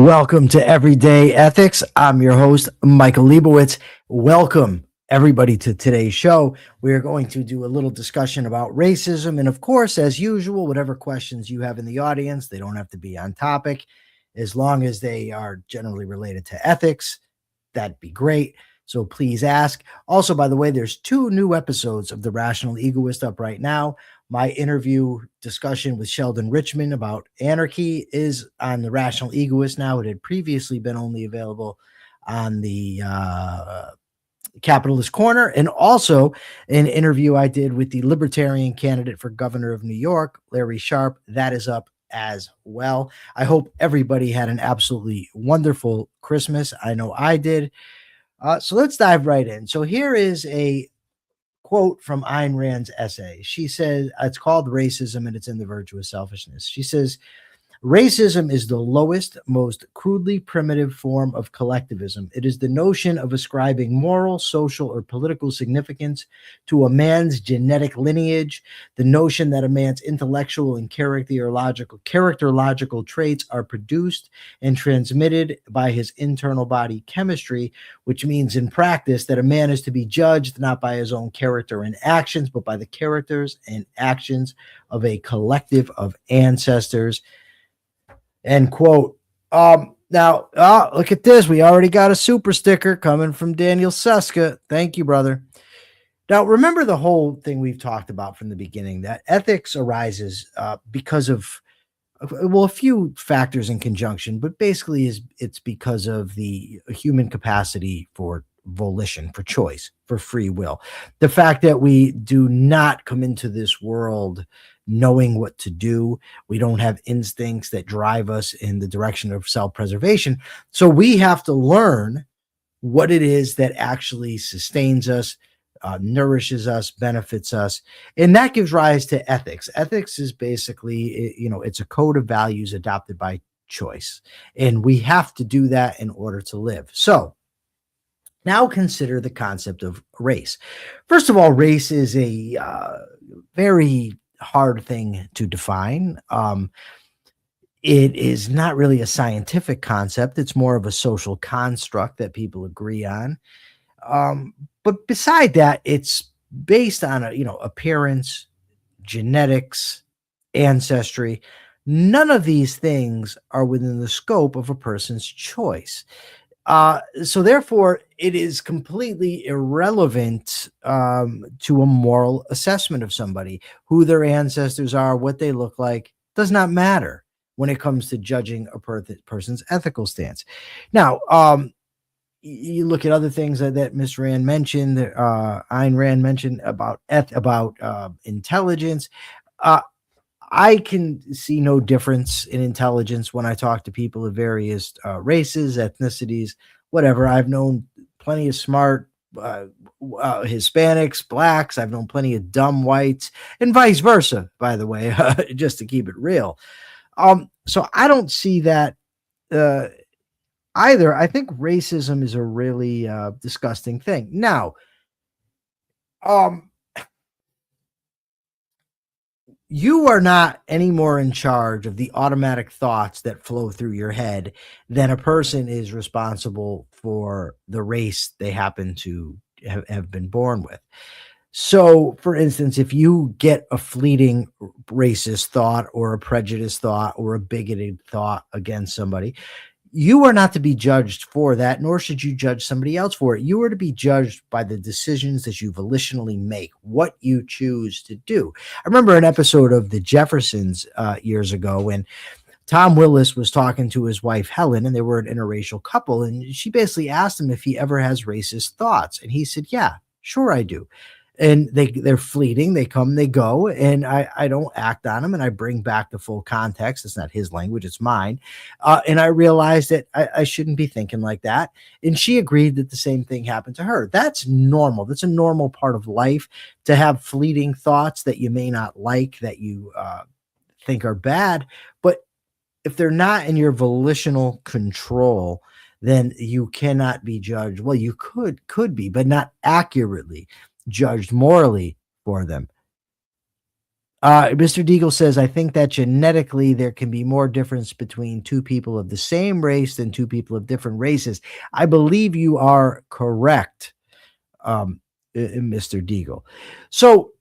Welcome to Everyday Ethics. I'm your host, Michael Liebowitz. Welcome, everybody, to today's show. We are going to do a little discussion about racism. And of course, as usual, whatever questions you have in the audience, they don't have to be on topic. As long as they are generally related to ethics, that'd be great. So please ask. Also, by the way, there's 2 new episodes of The Rational Egoist up right now. My interview discussion with Sheldon Richman about anarchy is on The Rational Egoist now. It had previously been only available on the Capitalist Corner, and also an interview I did with the Libertarian candidate for governor of New York, Larry Sharpe. That is up as well. I hope everybody had an absolutely wonderful Christmas. I know I did. So let's dive right in. So here is a quote from Ayn Rand's essay. She says, it's called Racism, and it's in The Virtue of Selfishness. She says, racism is the lowest, most crudely primitive form of collectivism. It is the notion of ascribing moral, social, or political significance to a man's genetic lineage, the notion that a man's intellectual and characterological traits are produced and transmitted by his internal body chemistry, which means in practice that a man is to be judged not by his own character and actions, but by the characters and actions of a collective of ancestors. End quote. Now, look at this. We already got a super sticker coming from Daniel Seska. Thank you, brother. Now, remember the whole thing we've talked about from the beginning, that ethics arises because of, well, a few factors in conjunction, but basically it's because of the human capacity for volition, for choice, for free will. The fact that we do not come into this world knowing what to do. We don't have instincts that drive us in the direction of self-preservation. So we have to learn what it is that actually sustains us, nourishes us, benefits us. And that gives rise to ethics. Ethics is basically, it's a code of values adopted by choice. And we have to do that in order to live. So now consider the concept of race. First of all, race is a very hard thing to define. It is not really a scientific concept. It's more of a social construct that people agree on. But beside that, it's based on appearance, genetics, ancestry. None of these things are within the scope of a person's choice. So therefore, it is completely irrelevant to a moral assessment of somebody. Who their ancestors are, what they look like, does not matter when it comes to judging a person's ethical stance. Now, you look at other things that Miss Rand mentioned, Ayn Rand mentioned about intelligence. I can see no difference in intelligence when I talk to people of various races, ethnicities, whatever. I've known plenty of smart Hispanics, blacks. I've known plenty of dumb whites, and vice versa, by the way, just to keep it real. So I don't see that either. I think racism is a really disgusting thing. Now, you are not any more in charge of the automatic thoughts that flow through your head than a person is responsible for the race they happen to have been born with. So, for instance, if you get a fleeting racist thought or a prejudiced thought or a bigoted thought against somebody, you are not to be judged for that, nor should you judge somebody else for it. You are to be judged by the decisions that you volitionally make, what you choose to do. I remember an episode of The Jeffersons years ago when Tom Willis was talking to his wife, Helen, and they were an interracial couple. And she basically asked him if he ever has racist thoughts. And he said, yeah, sure I do. And they're fleeting. They come, they go, and I don't act on them, and I bring back the full context. It's not his language, it's mine. And I realized that I shouldn't be thinking like that. And she agreed that the same thing happened to her. That's normal. That's a normal part of life, to have fleeting thoughts that you may not like, that you think are bad. But if they're not in your volitional control, then you cannot be judged. Well, you could be, but not accurately judged morally for them. Mr. Deagle says, I think that genetically there can be more difference between two people of the same race than two people of different races. I believe you are correct, Mr. Deagle. So,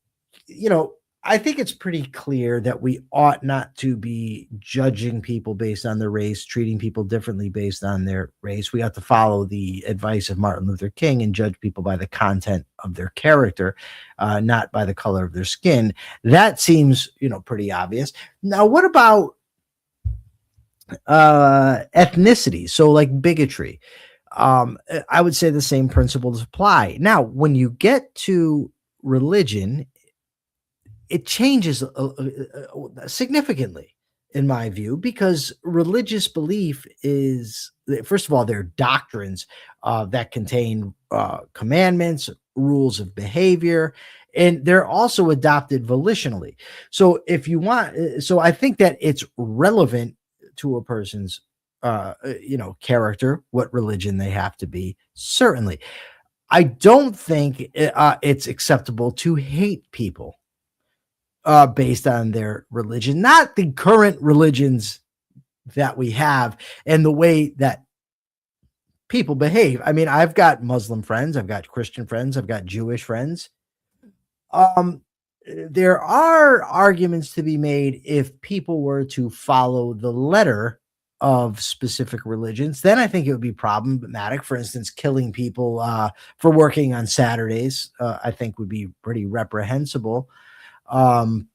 you know, I think it's pretty clear that we ought not to be judging people based on their race, treating people differently based on their race. We have to follow the advice of Martin Luther King and judge people by the content of their character, not by the color of their skin. That seems, pretty obvious. Now, what about ethnicity? So, like bigotry. I would say the same principles apply. Now, when you get to religion, it changes significantly in my view, because religious belief is, first of all, they're doctrines that contain commandments, rules of behavior, and they're also adopted volitionally. So if you want, so I think that it's relevant to a person's character, what religion they have to be, certainly. I don't think it's acceptable to hate people based on their religion, not the current religions that we have and the way that people behave. I mean, I've got Muslim friends, I've got Christian friends, I've got Jewish friends. Um, there are arguments to be made if people were to follow the letter of specific religions, then I think it would be problematic. For instance, killing people for working on Saturdays, I think would be pretty reprehensible. Um,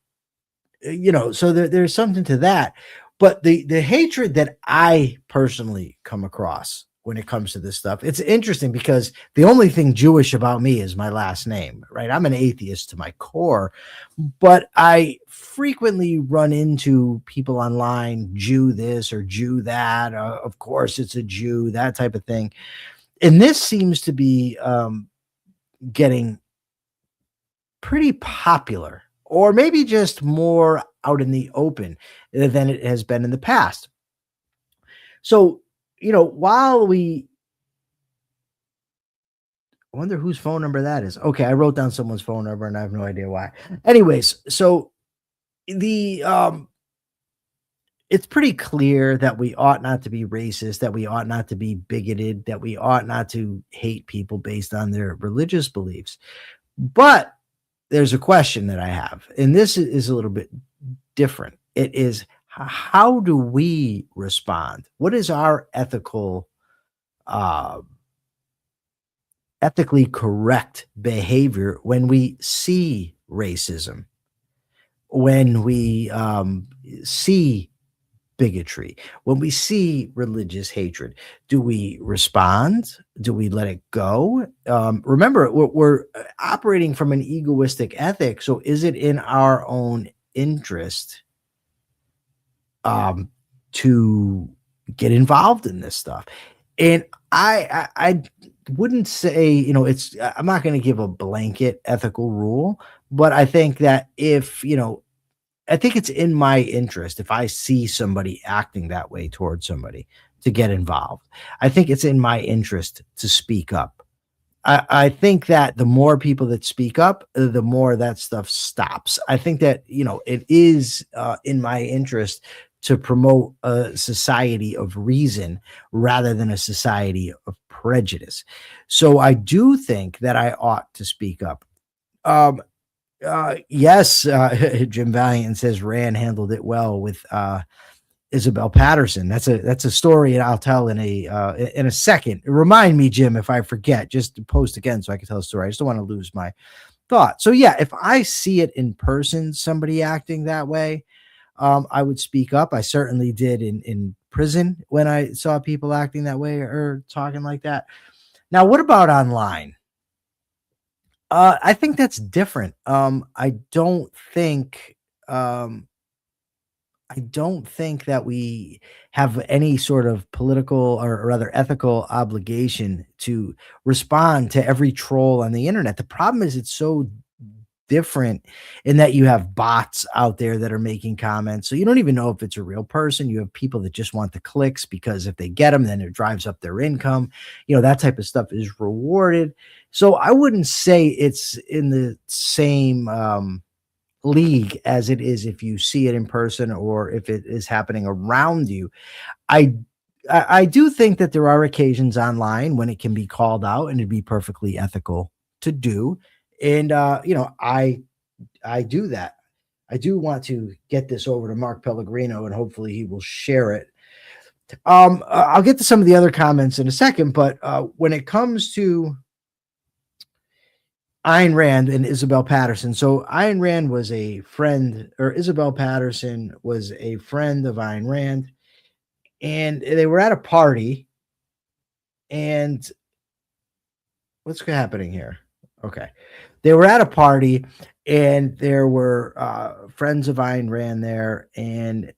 so there's something to that. But the hatred that I personally come across when it comes to this stuff, it's interesting because the only thing Jewish about me is my last name, right? I'm an atheist to my core, but I frequently run into people online, Jew this or Jew that. Of course, it's a Jew, that type of thing. And this seems to be getting pretty popular, or maybe just more out in the open than it has been in the past. So, while I wonder whose phone number that is. Okay, I wrote down someone's phone number and I have no idea why. Anyways, so the it's pretty clear that we ought not to be racist, that we ought not to be bigoted, that we ought not to hate people based on their religious beliefs. But there's a question that I have, and this is a little bit different. It is, how do we respond? What is our ethically correct behavior when we see racism, when we see bigotry, when we see religious hatred? Do we respond? Do we let it go? Remember, we're operating from an egoistic ethic. So is it in our own interest to get involved in this stuff? And I wouldn't say, I'm not going to give a blanket ethical rule, but I think that if, I think it's in my interest, if I see somebody acting that way towards somebody, to get involved. I think it's in my interest to speak up. I think that the more people that speak up, the more that stuff stops. I think that, it is in my interest to promote a society of reason rather than a society of prejudice. So I do think that I ought to speak up. Yes, Jim Valiant says Rand handled it well with Isabel Paterson. That's a story I'll tell in a second. Remind me, Jim, if I forget, just post again so I can tell a story. I just don't want to lose my thought. So yeah, if I see it in person, somebody acting that way, I would speak up. I certainly did in prison when I saw people acting that way or talking like that. Now, what about online? I think that's different. I don't think that we have any sort of political or rather ethical obligation to respond to every troll on the internet. The problem is it's so different in that you have bots out there that are making comments. So you don't even know if it's a real person. You have people that just want the clicks because if they get them, then it drives up their income. That type of stuff is rewarded. So I wouldn't say it's in the same league as it is if you see it in person or if it is happening around you. I I do think that there are occasions online when it can be called out and it'd be perfectly ethical to do. And I do that. I do want to get this over to Mark Pellegrino and hopefully he will share it. I'll get to some of the other comments in a second, but when it comes to Ayn Rand and Isabel Paterson, so Ayn Rand was a friend, or Isabel Paterson was a friend of Ayn Rand, and they were at a party. And what's happening here? Okay, they were at a party, and there were friends of Ayn Rand there, and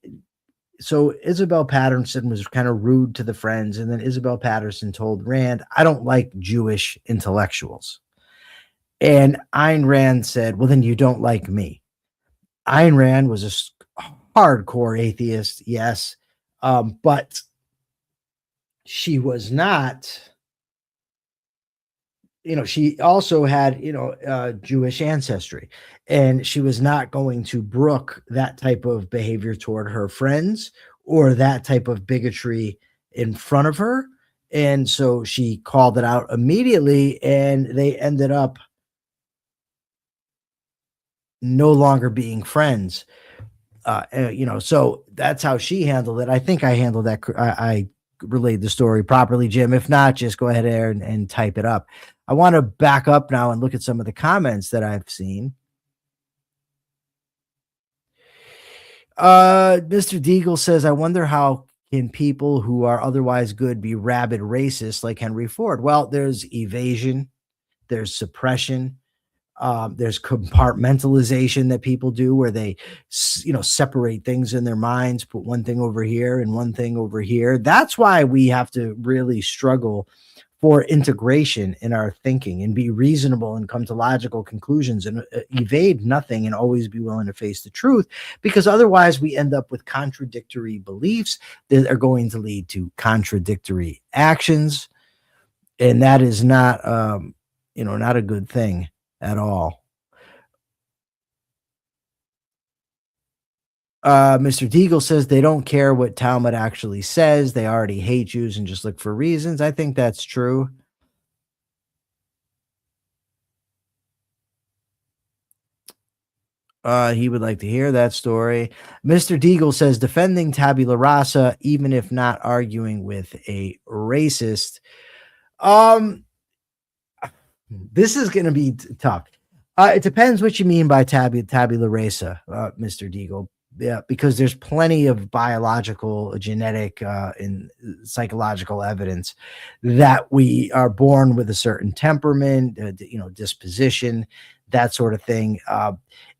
so Isabel Patterson was kind of rude to the friends, and then Isabel Patterson told Rand, "I don't like Jewish intellectuals." And Ayn Rand said, "Well, then you don't like me." Ayn Rand was a hardcore atheist, yes, but she was not. She also had Jewish ancestry, and she was not going to brook that type of behavior toward her friends or that type of bigotry in front of her. And so she called it out immediately, and they ended up no longer being friends. So that's how she handled it. I think I handled that. I relayed the story properly, Jim. If not, just go ahead there and type it up. I want to back up now and look at some of the comments that I've seen. Mr. Deagle says, I wonder how can people who are otherwise good be rabid racists like Henry Ford? Well, there's evasion, there's suppression, there's compartmentalization that people do where they, separate things in their minds, put one thing over here and one thing over here. That's why we have to really struggle for integration in our thinking and be reasonable and come to logical conclusions and evade nothing and always be willing to face the truth, because otherwise we end up with contradictory beliefs that are going to lead to contradictory actions. And that is not, not a good thing at all. Mr. Deagle says they don't care what Talmud actually says. They already hate Jews and just look for reasons. I think that's true. He would like to hear that story. Mr. Deagle says defending tabula rasa, even if not arguing with a racist. This is going to be tough. It depends what you mean by tabula rasa, Mr. Deagle. Yeah, because there's plenty of biological, genetic, and psychological evidence that we are born with a certain temperament, disposition, that sort of thing.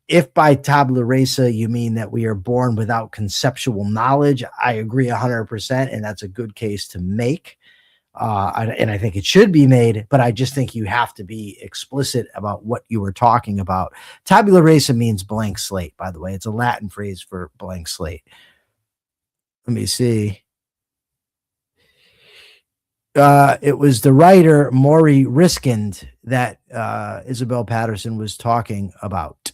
If by tabula rasa you mean that we are born without conceptual knowledge, I agree 100%, and that's a good case to make. And I think it should be made, but I just think you have to be explicit about what you were talking about. Tabula rasa means blank slate, by the way. It's a Latin phrase for blank slate. Let me see. It was the writer Maury Riskind that Isabel Paterson was talking about.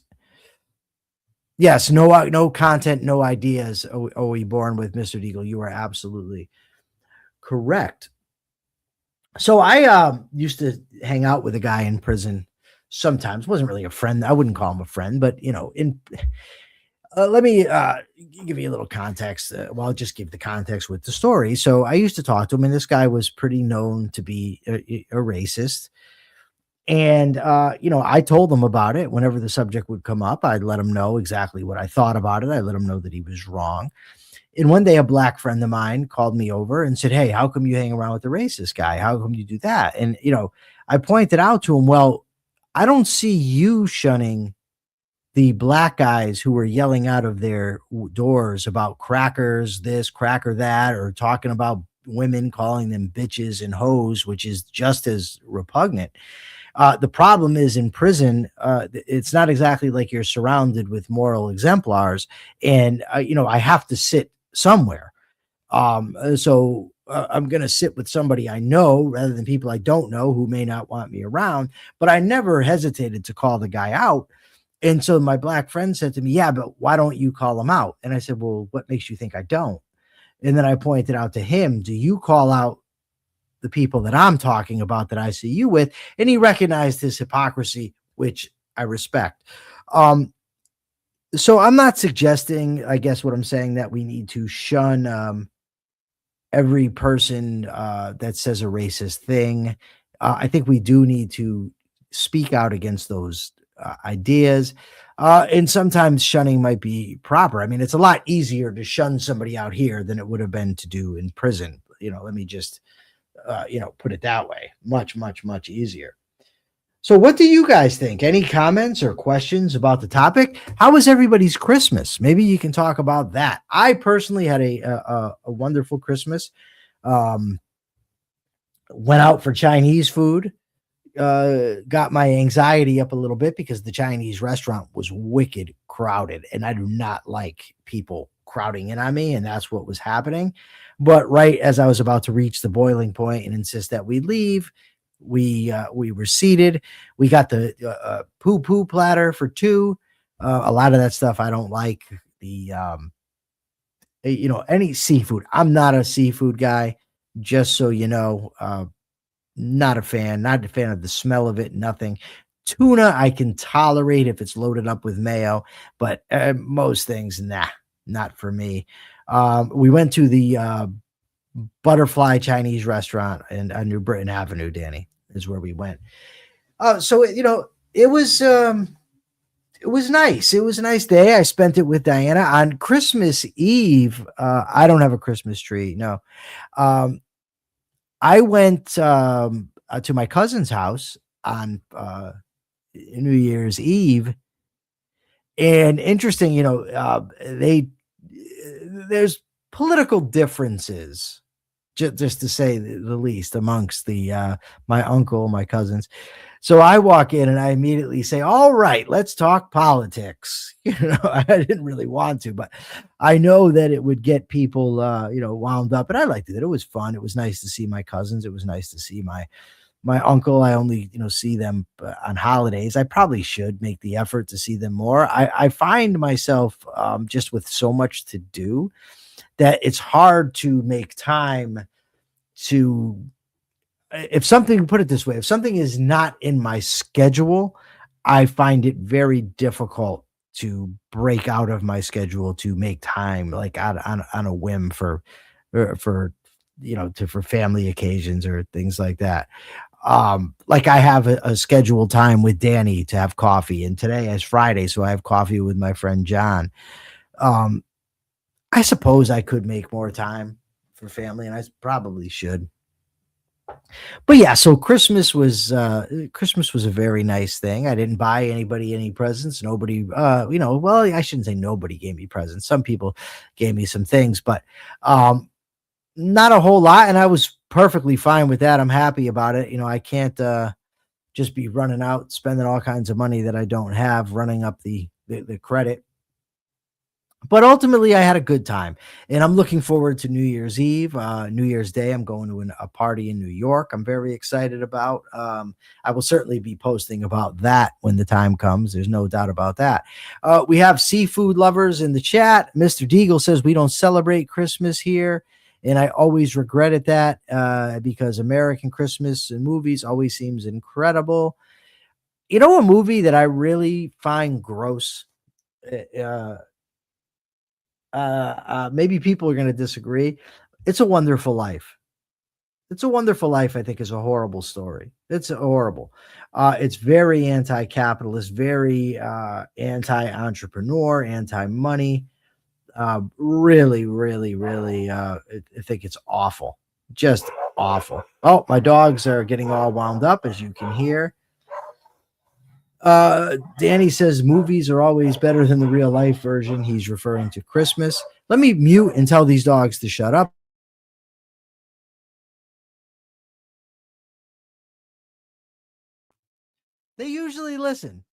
Yes, no content, no ideas. Are we born with, Mr. Deagle? You are absolutely correct. So I used to hang out with a guy in prison sometimes. Wasn't really a friend. I wouldn't call him a friend, but let me give you a little context. I'll just give the context with the story. So I used to talk to him, and this guy was pretty known to be a racist. And I told him about it. Whenever the subject would come up, I'd let him know exactly what I thought about it. I let him know that he was wrong. And one day a black friend of mine called me over and said, "Hey, how come you hang around with the racist guy? How come you do that?" And, I pointed out to him, well, I don't see you shunning the black guys who were yelling out of their doors about crackers, this, cracker that, or talking about women, calling them bitches and hoes, which is just as repugnant. The problem is in prison, it's not exactly like you're surrounded with moral exemplars. And, I have to sit somewhere. So I'm going to sit with somebody I know rather than people I don't know who may not want me around. But I never hesitated to call the guy out. And so my black friend said to me, yeah, but why don't you call them out? And I said, well, what makes you think I don't? And then I pointed out to him, do you call out the people that I'm talking about that I see you with? And he recognized his hypocrisy, which I respect. So I'm not suggesting, I guess what I'm saying, that we need to shun every person that says a racist thing. I think we do need to speak out against those ideas. And sometimes shunning might be proper. I mean, it's a lot easier to shun somebody out here than it would have been to do in prison. Let me just, put it that way. Much, much, much easier. So, what do you guys think? Any comments or questions about the topic? How was everybody's Christmas? Maybe you can talk about that. I personally had a wonderful Christmas. Went out for Chinese food. Got my anxiety up a little bit because the Chinese restaurant was wicked crowded, and I do not like people crowding in on me, and that's what was happening. But right as I was about to reach the boiling point and insist that we leave, we were seated. We got the poo poo platter for two. A lot of that stuff I don't like. The any seafood. I'm not a seafood guy, just so you know. Not a fan. Not a fan of the smell of it. Nothing. Tuna I can tolerate if it's loaded up with mayo, but most things, nah, not for me. We went to the Butterfly Chinese restaurant on New Britain Avenue. Danny, is where we went. So it was nice. It was a nice day. I spent it with Diana on Christmas Eve. I don't have a Christmas tree. No. I went to my cousin's house on New Year's Eve, and interesting, there's political differences, just to say the least, amongst my uncle, my cousins. So I walk in and I immediately say, all right, let's talk politics. I didn't really want to, but I know that it would get people, wound up, and I liked it. It was fun. It was nice to see my cousins. It was nice to see my uncle. I only, see them on holidays. I probably should make the effort to see them more. I find myself just with so much to do that it's hard to make time to, put it this way, if something is not in my schedule, I find it very difficult to break out of my schedule to make time, like on a whim for family occasions or things like that. Like I have a scheduled time with Danny to have coffee, and today is Friday, so I have coffee with my friend John. I suppose I could make more time for family, and I probably should. But yeah, so Christmas was a very nice thing. I didn't buy anybody any presents. Nobody, well, I shouldn't say nobody gave me presents. Some people gave me some things, but not a whole lot, and I was perfectly fine with that. I'm happy about it. I can't just be running out spending all kinds of money that I don't have, running up the credit. But ultimately, I had a good time, and I'm looking forward to New Year's Eve, New Year's Day. I'm going to a party in New York. I'm very excited about. I will certainly be posting about that when the time comes. There's no doubt about that. We have seafood lovers in the chat. Mr. Deagle says we don't celebrate Christmas here, and I always regretted that because American Christmas and movies always seems incredible. A movie that I really find gross. Maybe people are going to disagree. It's a Wonderful Life. It's a Wonderful Life, I think, is a horrible story. It's horrible. It's very anti-capitalist, very anti-entrepreneur, anti-money. Really, really, really, I think it's awful. Just awful. Oh, my dogs are getting all wound up, as you can hear. Danny says movies are always better than the real life version. He's referring to Christmas. Let me mute and tell these dogs to shut up. They usually listen.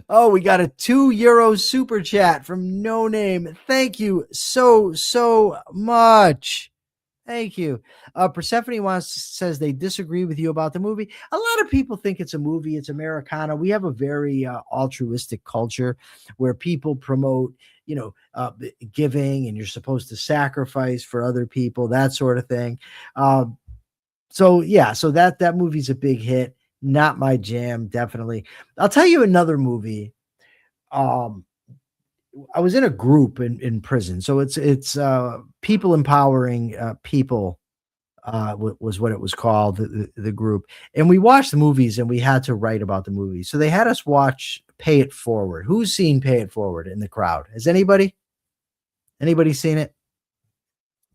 Oh, we got a €2 super chat from No Name. Thank you so much. Thank you. Persephone says they disagree with you about the movie. A lot of people think it's a movie. It's Americana. We have a very altruistic culture where people promote, giving, and you're supposed to sacrifice for other people, that sort of thing. So yeah, so that movie's a big hit. Not my jam, definitely. I'll tell you another movie. Um, I was in a group in prison, so it's people empowering people was what it was called, the group. And we watched the movies and we had to write about the movies. So they had us watch Pay It Forward. Who's seen Pay It Forward in the crowd? Has anybody seen it?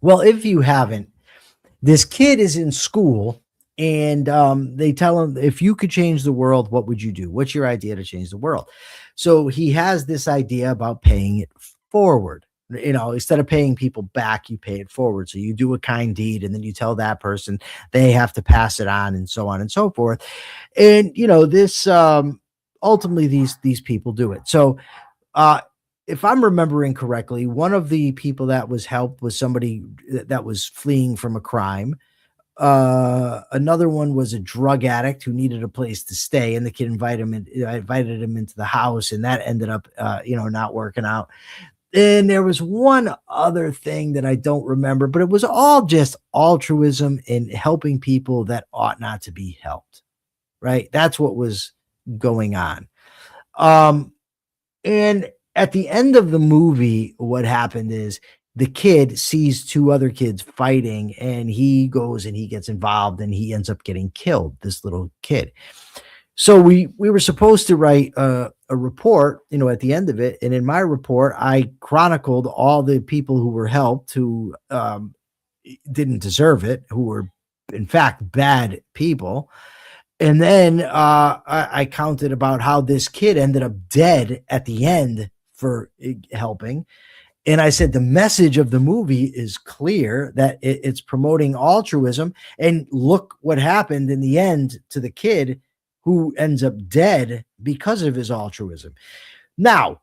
Well, if you haven't, this kid is in school and they tell him, if you could change the world, what would you do? What's your idea to change the world? So he has this idea about paying it forward. Instead of paying people back, you pay it forward. So you do a kind deed and then you tell that person they have to pass it on, and so forth. And this ultimately these people do it. So uh if I'm remembering correctly, one of the people that was helped was somebody that was fleeing from a crime. Another one was a drug addict who needed a place to stay, and the kid invited him into the house, and that ended up not working out. And there was one other thing that I don't remember, but it was all just altruism and helping people that ought not to be helped. Right? That's what was going on. And at the end of the movie, what happened is the kid sees two other kids fighting, and he goes and he gets involved, and he ends up getting killed, this little kid. So we were supposed to write a report, at the end of it. And in my report, I chronicled all the people who were helped, who didn't deserve it, who were in fact bad people. And then I counted about how this kid ended up dead at the end for helping. And I said, the message of the movie is clear, that it's promoting altruism. And look what happened in the end to the kid who ends up dead because of his altruism. Now,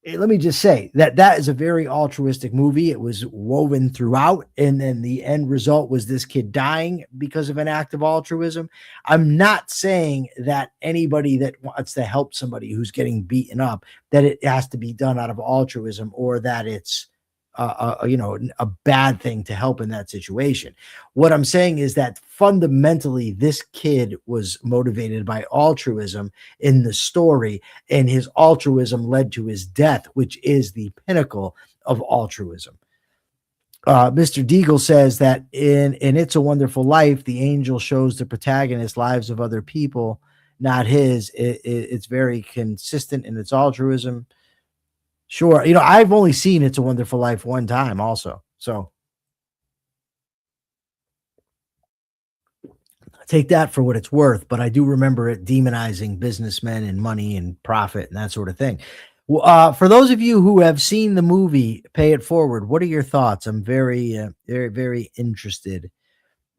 let me just say that is a very altruistic movie. It was woven throughout. And then the end result was this kid dying because of an act of altruism. I'm not saying that anybody that wants to help somebody who's getting beaten up, that it has to be done out of altruism, or that it's a bad thing to help in that situation. What I'm saying is that fundamentally, this kid was motivated by altruism in the story, and his altruism led to his death, which is the pinnacle of altruism. Mr. Deagle says that in It's a Wonderful Life, the angel shows the protagonist lives of other people, not his. It's very consistent in its altruism. Sure. I've only seen It's a Wonderful Life one time also. So take that for what it's worth. But I do remember it demonizing businessmen and money and profit and that sort of thing. For those of you who have seen the movie Pay It Forward, what are your thoughts? I'm very, very, very interested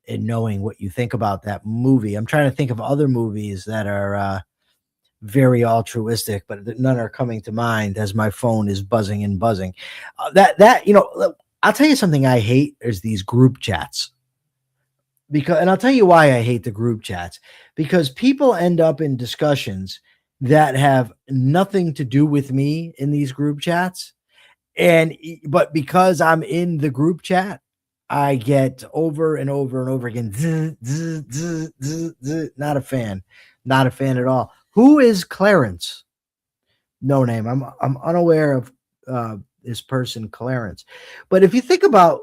in knowing what you think about that movie. I'm trying to think of other movies that are very altruistic, but none are coming to mind as my phone is buzzing and buzzing. I'll tell you something I hate is these group chats. And I'll tell you why I hate the group chats, because people end up in discussions that have nothing to do with me in these group chats. But because I'm in the group chat, I get over and over and over again. Not a fan. Not a fan at all. Who is Clarence? No name. I'm unaware of this person, Clarence. But if you think about,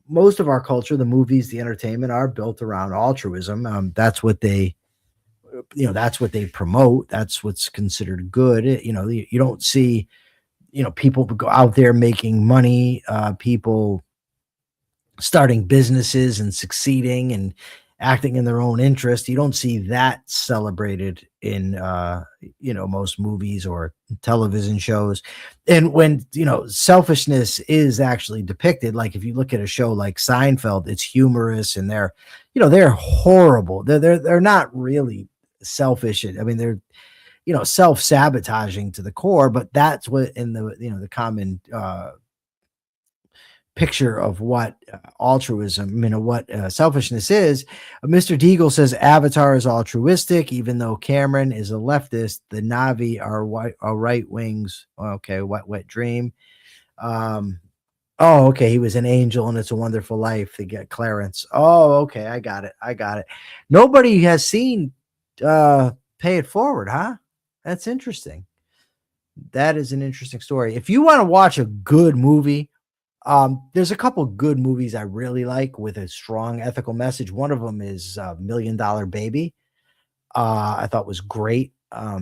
most of our culture, the movies, the entertainment, are built around altruism. That's what they promote. That's what's considered good. You don't see, people go out there making money, people starting businesses and succeeding and acting in their own interest. You don't see that celebrated in most movies or television shows. And when selfishness is actually depicted, like if you look at a show like Seinfeld, it's humorous, and they're horrible. They're not really selfish. I mean, they're self-sabotaging to the core, but that's what in the the common picture of what altruism, what selfishness is. Mr. Deagle says Avatar is altruistic, even though Cameron is a leftist. The Na'vi are right wings. Okay, wet dream. Oh, okay. He was an angel and It's a Wonderful Life to get Clarence. Oh, okay. I got it. Nobody has seen Pay It Forward, huh? That's interesting. That is an interesting story. If you want to watch a good movie, there's a couple good movies I really like with a strong ethical message. One of them is $1 Million Baby. I thought was great. I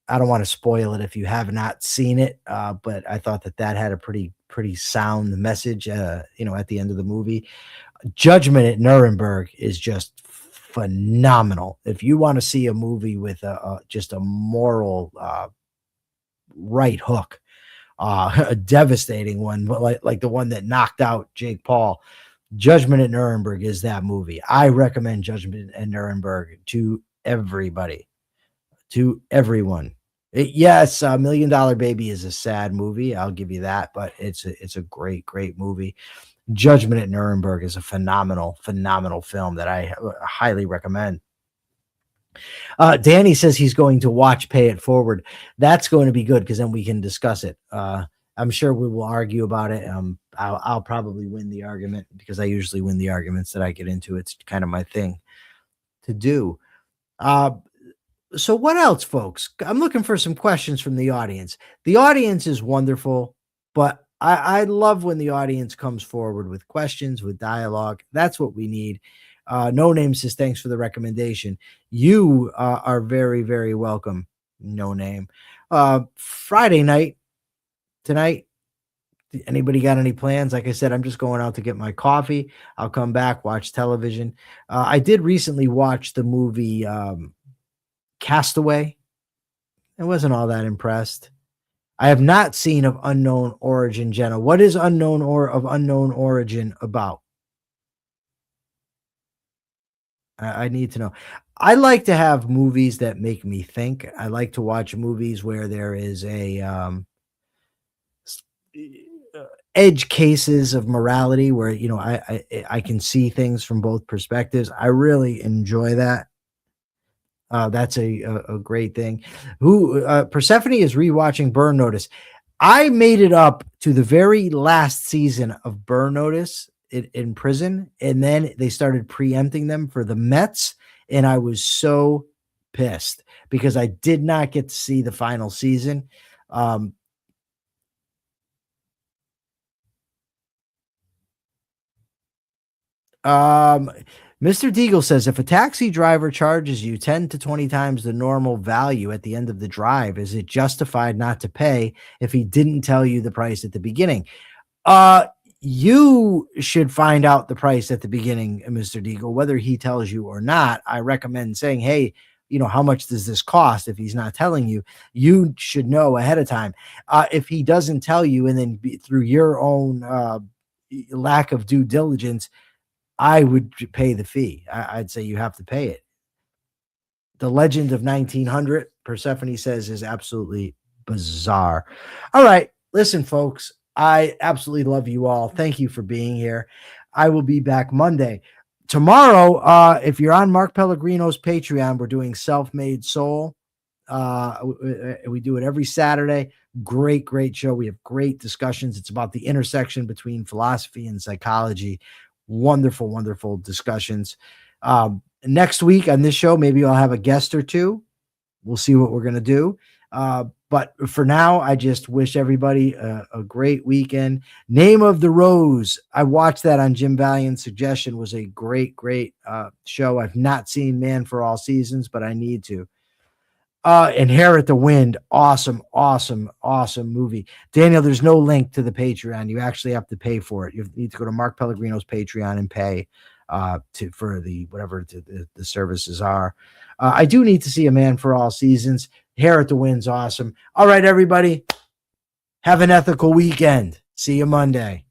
don't want to spoil it if you have not seen it, but I thought that had a pretty sound message. At the end of the movie, Judgment at Nuremberg is just phenomenal. If you want to see a movie with just a moral right hook, a devastating one, but like the one that knocked out Jake Paul, Judgment at Nuremberg is that movie. I recommend Judgment at Nuremberg to everybody, to everyone. Yes, $1 Million Baby is a sad movie. I'll give you that, but it's a great movie. Judgment at Nuremberg is a phenomenal film that I highly recommend. Danny says he's going to watch Pay It Forward. That's going to be good because then we can discuss it. I'm sure we will argue about it. I'll probably win the argument because I usually win the arguments that I get into. It's kind of my thing to do. So what else, folks? I'm looking for some questions from the audience. The audience is wonderful, but I love when the audience comes forward with questions, with dialogue. That's what we need. No Name says, thanks for the recommendation. You are very, very welcome. No Name. Friday night, tonight, anybody got any plans? Like I said, I'm just going out to get my coffee. I'll come back, watch television. I did recently watch the movie Castaway. I wasn't all that impressed. I have not seen Of Unknown Origin, Jenna. What is Of Unknown Origin about? I need to know. I like to have movies that make me think. I like to watch movies where there is a edge cases of morality where, I can see things from both perspectives. I really enjoy that. That's a great thing. Persephone is rewatching Burn Notice. I made it up to the very last season of Burn Notice in prison, and then they started preempting them for the Mets, and I was so pissed because I did not get to see the final season. Mr. Deagle says, if a taxi driver charges you 10 to 20 times the normal value at the end of the drive, is it justified not to pay if he didn't tell you the price at the beginning? You should find out the price at the beginning, Mr. Deagle, whether he tells you or not. I recommend saying, hey, how much does this cost? If he's not telling you, you should know ahead of time. If he doesn't tell you, and then through your own lack of due diligence, I would pay the fee. I'd say you have to pay it. The Legend of 1900, Persephone says, is absolutely bizarre. All right. Listen, folks, I absolutely love you all. Thank you for being here. I will be back Monday. Tomorrow, if you're on Mark Pellegrino's Patreon, we're doing Self-Made Soul. We do it every Saturday. Great show. We have great discussions. It's about the intersection between philosophy and psychology. Wonderful discussions. Next week on this show, maybe I'll have a guest or two. We'll see what we're going to do. But for now, I just wish everybody a great weekend. Name of the Rose. I watched that on Jim Valiant's suggestion. Was a great show. I've not seen Man for All Seasons, but I need to. Inherit the Wind. Awesome movie. Daniel, there's no link to the Patreon. You actually have to pay for it. You need to go to Mark Pellegrino's Patreon and pay for the whatever the services are. I do need to see A Man for All Seasons. Inherit the Wind's awesome. All right, everybody. Have an ethical weekend. See you Monday.